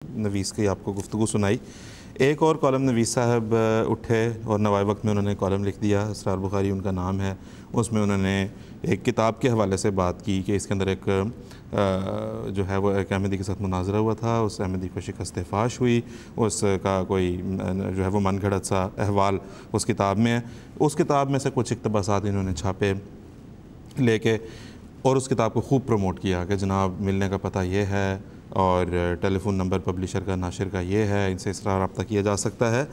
نویس کی آپ کو گفتگو سنائی. ایک اور کالم نویس صاحب اٹھے اور نوائے وقت میں انہوں نے کالم لکھ دیا. اسرار بخاری ان کا نام ہے. اس میں انہوں نے ایک کتاب کے حوالے سے بات کی کہ اس کے اندر ایک جو ہے وہ ایک احمدی کے ساتھ مناظرہ ہوا تھا. اس احمدی کو شکست فاش ہوئی. اس کا کوئی جو ہے وہ من گھڑت سا احوال اس کتاب میں ہے. اس کتاب میں سے کچھ اقتباسات انہوں نے چھاپے لے کے اور اس کتاب کو خوب پروموٹ کیا کہ جناب ملنے کا پتہ یہ ہے اور ٹیلی فون نمبر پبلشر کا ناشر کا یہ ہے, ان سے اس طرح رابطہ کیا جا سکتا ہے.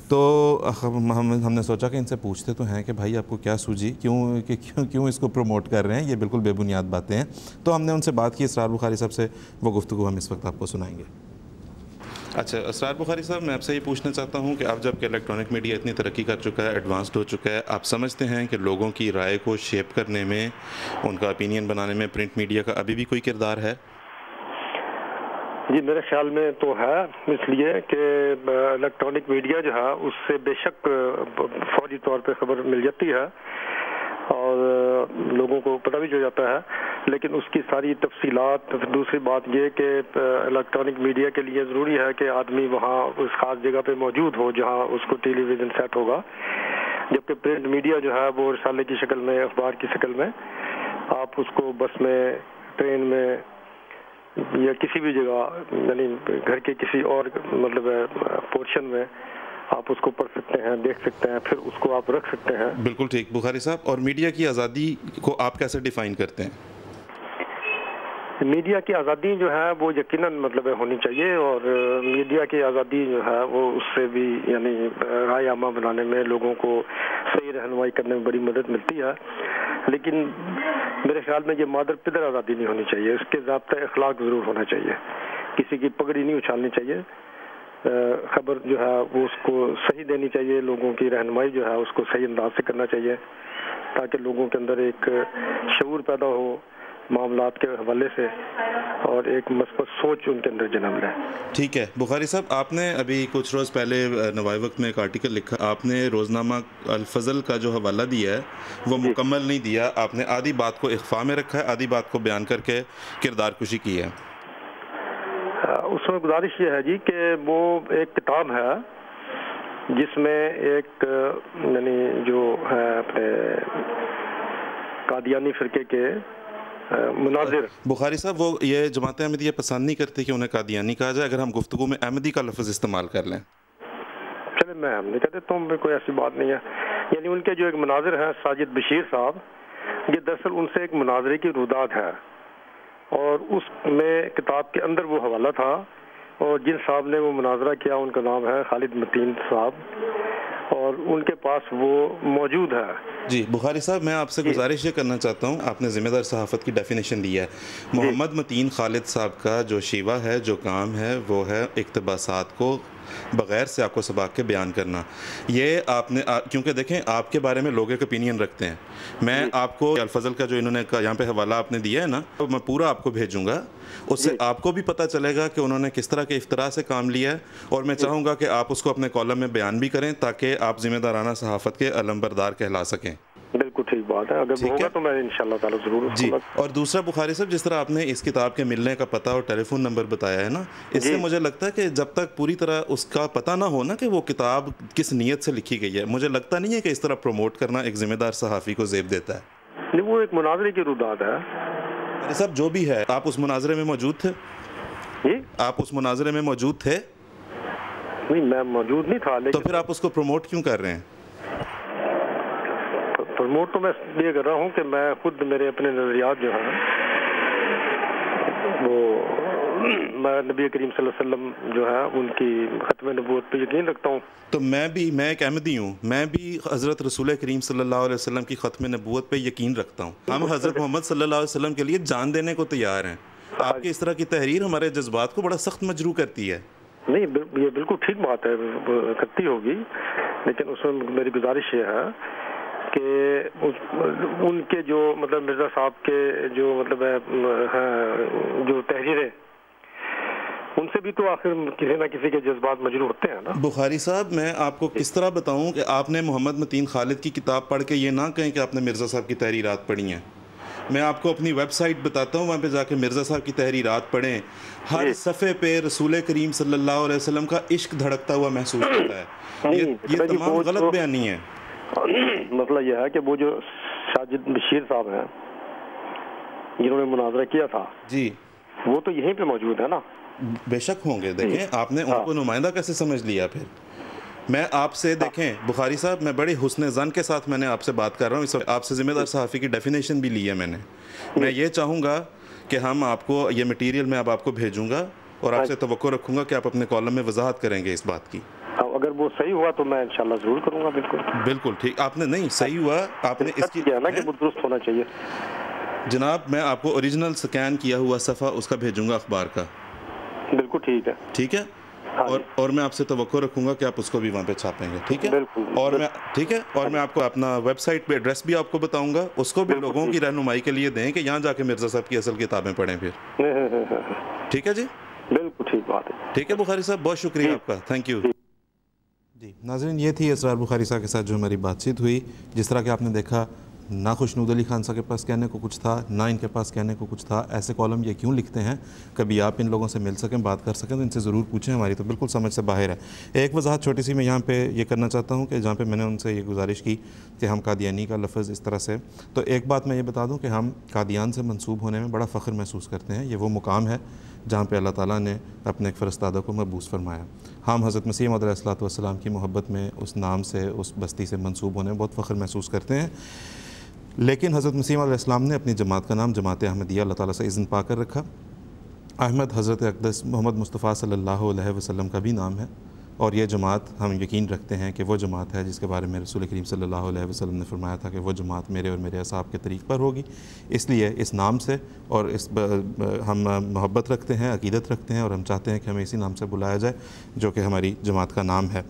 تو ہم نے سوچا کہ ان سے پوچھتے تو ہیں کہ بھائی آپ کو کیا سوجی, کیوں اس کو پروموٹ کر رہے ہیں, یہ بالکل بے بنیاد باتیں ہیں. تو ہم نے ان سے بات کی اسرار بخاری صاحب سے, وہ گفتگو ہم اس وقت آپ کو سنائیں گے. اچھا اسرار بخاری صاحب, میں آپ سے یہ پوچھنا چاہتا ہوں کہ اب جب کہ الیکٹرانک میڈیا اتنی ترقی کر چکا ہے, ایڈوانسڈ ہو چکا ہے, آپ سمجھتے ہیں کہ لوگوں کی رائے کو شیپ کرنے میں, ان کا اپینین بنانے میں پرنٹ میڈیا کا ابھی بھی کوئی کردار ہے؟ جی میرے خیال میں تو ہے, اس لیے کہ الیکٹرانک میڈیا جو ہے اس سے بے شک فوری طور پہ خبر مل جاتی ہے اور لوگوں کو پتہ بھی ہو جاتا ہے, لیکن اس کی ساری تفصیلات. دوسری بات یہ کہ الیکٹرانک میڈیا کے لیے ضروری ہے کہ آدمی وہاں اس خاص جگہ پہ موجود ہو جہاں اس کو ٹیلی ویژن سیٹ ہوگا, جبکہ پرنٹ میڈیا جو ہے وہ رسالے کی شکل میں, اخبار کی شکل میں, آپ اس کو بس میں, ٹرین میں یا کسی بھی جگہ, یعنی گھر کے کسی اور مطلب پورشن میں آپ اس کو پڑھ سکتے ہیں, دیکھ سکتے ہیں, پھر اس کو آپ رکھ سکتے ہیں. بالکل ٹھیک بخاری صاحب. اور میڈیا کی آزادی کو آپ کیسے ڈیفائن کرتے ہیں؟ میڈیا کی آزادی جو ہے وہ یقیناً مطلب ہونی چاہیے, اور میڈیا کی آزادی جو ہے وہ اس سے بھی یعنی رائے عامہ بنانے میں, لوگوں کو صحیح رہنمائی کرنے میں بڑی مدد ملتی ہے. لیکن میرے خیال میں یہ مادر پدر آزادی نہیں ہونی چاہیے, اس کے ضابطۂ اخلاق ضرور ہونا چاہیے. کسی کی پگڑی نہیں اچھالنی چاہیے. خبر جو ہے وہ اس کو صحیح دینی چاہیے, لوگوں کی رہنمائی جو ہے اس کو صحیح انداز سے کرنا چاہیے, تاکہ لوگوں کے اندر ایک شعور پیدا ہو معاملات کے حوالے سے اور ایک مثبت سوچ ان کے اندر جنم لے. ٹھیک ہے بخاری صاحب, آپ نے ابھی کچھ روز پہلے نوائے وقت میں ایک آرٹیکل لکھا, آپ نے روزنامہ الفضل کا جو حوالہ دیا ہے وہ مکمل نہیں دیا, آپ نے آدھی بات کو اخفاء میں رکھا ہے, آدھی بات کو بیان کر کے کردار کشی کی ہے. اس میں گزارش یہ ہے جی کہ وہ ایک کتاب ہے جس میں ایک یعنی جو ہے اپنے قادیانی فرقے کے مناظر. بخاری صاحب وہ یہ جماعت احمدیہ پسند نہیں کرتی کہ انہیں قادیانی کہا جائے, اگر ہم گفتگو میں احمدی کا لفظ استعمال کر لیں. چلے میں ہم نہیں کہتے, تم میں کوئی ایسی بات نہیں ہے. یعنی ان کے جو ایک مناظر ہیں ساجد بشیر صاحب, یہ دراصل ان سے ایک مناظرے کی روداد ہے, اور اس میں کتاب کے اندر وہ حوالہ تھا, اور جن صاحب نے وہ مناظرہ کیا ان کا نام ہے خالد متین صاحب, اور ان کے پاس وہ موجود ہے. جی بخاری صاحب, میں آپ سے گزارش یہ کرنا چاہتا ہوں, آپ نے ذمہ دار صحافت کی ڈیفینیشن دی ہے. محمد متین خالد صاحب کا جو شیوہ ہے, جو کام ہے, وہ ہے اقتباسات کو بغیر سیاق و سباق کے بیان کرنا. یہ آپ نے, کیونکہ دیکھیں آپ کے بارے میں لوگ ایک اوپینین رکھتے ہیں, میں آپ کو الفضل کا جو انہوں نے یہاں پہ حوالہ آپ نے دیا ہے نا, میں پورا آپ کو بھیجوں گا, اس سے آپ کو بھی پتہ چلے گا کہ انہوں نے کس طرح کے افتراء سے کام لیا ہے, اور میں چاہوں گا کہ آپ اس کو اپنے کالم میں بیان بھی کریں تاکہ آپ ذمہ دارانہ صحافت کے علمبردار کہلا سکیں. بالکل ٹھیک بات ہے, اگر ہوگا تو میں انشاءاللہ تعالی ضرور. جی, اور دوسرا بخاری صاحب, جس طرح آپ نے اس کتاب کے ملنے کا پتہ اور ٹیلی فون نمبر بتایا ہے نا, اس سے مجھے لگتا ہے کہ جب تک پوری طرح اس کا پتہ نہ ہو نا کہ وہ کتاب کس نیت سے لکھی گئی ہے, مجھے لگتا نہیں ہے کہ اس طرح پروموٹ کرنا ایک ذمہ دار صحافی کو زیب دیتا ہے. نہیں, وہ ایک مناظرے کی روداد ہے. ارے صاحب جو بھی ہے, آپ اس مناظرے میں موجود تھے؟ جی آپ اس مناظرے میں موجود تھے؟ نہیں میں موجود نہیں تھا. تو پھر آپ اس کو پروموٹ کیوں کر رہے ہیں؟ پروموٹ تو میں یہ کر رہا ہوں کہ میں خود, میرے اپنے نظریات جو ہیں وہ, میں نبی کریم صلی اللہ علیہ وسلم جو ہے ان کی ختم نبوت پہ یقین رکھتا ہوں. تو میں ایک احمدی ہوں, میں بھی حضرت رسول کریم صلی اللہ علیہ وسلم کی ختم نبوت پہ یقین رکھتا ہوں. ہم حضرت محمد صلی اللہ علیہ وسلم کے لیے جان دینے کو تیار ہیں. آپ کی اس طرح کی تحریر ہمارے جذبات کو بڑا سخت مجروح کرتی ہے. نہیں, یہ بالکل ٹھیک بات ہے, کرتی ہوگی, لیکن اس میں میری گزارش یہ ہے کہ ان کے جو مطلب مرزا صاحب کے جو مطلب جو تحریریں, ان سے بھی تو آخر کسی نہ کسی کے جذبات مجروح ہوتے ہیں نا. بخاری صاحب, میں آپ کو کس طرح بتاؤں کہ آپ نے محمد متین خالد کی کتاب پڑھ کے یہ نہ کہیں کہ آپ نے مرزا صاحب کی تحریرات پڑھی ہیں. میں آپ کو اپنی ویب سائٹ بتاتا ہوں, وہاں پہ جا کے مرزا صاحب کی تحریرات پڑھیں. ہر صفحے پہ رسول کریم صلی اللہ علیہ وسلم کا عشق دھڑکتا ہوا محسوس ہوتا ہے. یہ تمام غلط بیانی ہے. مسئلہ یہ ہے کہ وہ جو ساجد بشیر صاحب ہیں جنہوں نے مناظرہ کیا تھا, جی وہ تو یہیں پہ موجود ہے نا. بے شک ہوں گے. دیکھیں آپ نے ان کو نمائندہ کیسے سمجھ لیا. پھر میں آپ سے, دیکھیں بخاری صاحب, میں بڑے حسن ظن کے ساتھ میں نے آپ سے بات کر رہا ہوں. آپ سے ذمہ دار صحافی کی ڈیفینیشن بھی لی ہے میں نے. میں یہ چاہوں گا کہ ہم آپ کو یہ مٹیریل میں اب آپ کو بھیجوں گا اور آپ سے توقع رکھوں گا کہ آپ اپنے کالم میں وضاحت کریں گے اس بات کی. اگر وہ صحیح ہوا تو میں انشاءاللہ ضرور کروں گا. بالکل ٹھیک. آپ نے نہیں صحیح ہوا, آپ نے اس کی نا کہ وہ درست ہونا چاہیے. جناب میں آپ کو اوریجنل سکین کیا ہوا صفحہ اس کا بھیجوں گا اخبار کا. بالکل ٹھیک ہے. ٹھیک ہے. اور میں آپ سے توقع رکھوں گا کہ آپ اس کو بھی وہاں پہ چھاپیں گے. ٹھیک ہے. ٹھیک ہے. اور میں آپ کو اپنا ویب سائٹ پہ ایڈریس بھی آپ کو بتاؤں گا, اس کو بھی لوگوں کی رہنمائی کے لیے دیں کہ یہاں جا کے مرزا صاحب کی اصل کتابیں پڑھیں پھر. ٹھیک ہے جی. بالکل ٹھیک بات ہے. ٹھیک ہے بخاری صاحب, بہت شکریہ آپ کا. Thank you. جی ناظرین, یہ تھی اسرار بخاری صاحب کے ساتھ جو ہماری بات چیت ہوئی. جس طرح کہ آپ نے دیکھا, نہ خوشنود علی خان صاحب کے پاس کہنے کو کچھ تھا, نہ ان کے پاس کہنے کو کچھ تھا. ایسے کالم یہ کیوں لکھتے ہیں؟ کبھی آپ ان لوگوں سے مل سکیں, بات کر سکیں تو ان سے ضرور پوچھیں. ہماری تو بالکل سمجھ سے باہر ہے. ایک وضاحت چھوٹی سی میں یہاں پہ یہ کرنا چاہتا ہوں کہ جہاں پہ میں نے ان سے یہ گزارش کی کہ ہم قادیانی کا لفظ اس طرح سے, تو ایک بات میں یہ بتا دوں کہ ہم قادیان سے منسوب ہونے میں بڑا فخر محسوس کرتے ہیں. یہ وہ مقام ہے جہاں پہ اللہ تعالیٰ نے اپنے ایک فرستادہ کو مبعوث فرمایا. ہم حضرت مسیح موعود علیہ الصلوۃ والسلام کی محبت میں, اس نام سے, اس بستی سے منسوب ہونے میں بہت فخر محسوس کرتے ہیں. لیکن حضرت مسیح علیہ السلام نے اپنی جماعت کا نام جماعت احمدیہ اللہ تعالیٰ سے اذن پا کر رکھا. احمد حضرت اقدس محمد مصطفیٰ صلی اللہ علیہ وسلم کا بھی نام ہے, اور یہ جماعت ہم یقین رکھتے ہیں کہ وہ جماعت ہے جس کے بارے میں رسول کریم صلی اللہ علیہ وسلم نے فرمایا تھا کہ وہ جماعت میرے اور میرے اصحاب کے طریق پر ہوگی. اس لیے اس نام سے اور ہم محبت رکھتے ہیں, عقیدت رکھتے ہیں, اور ہم چاہتے ہیں کہ ہمیں اسی نام سے بلایا جائے جو کہ ہماری جماعت کا نام ہے.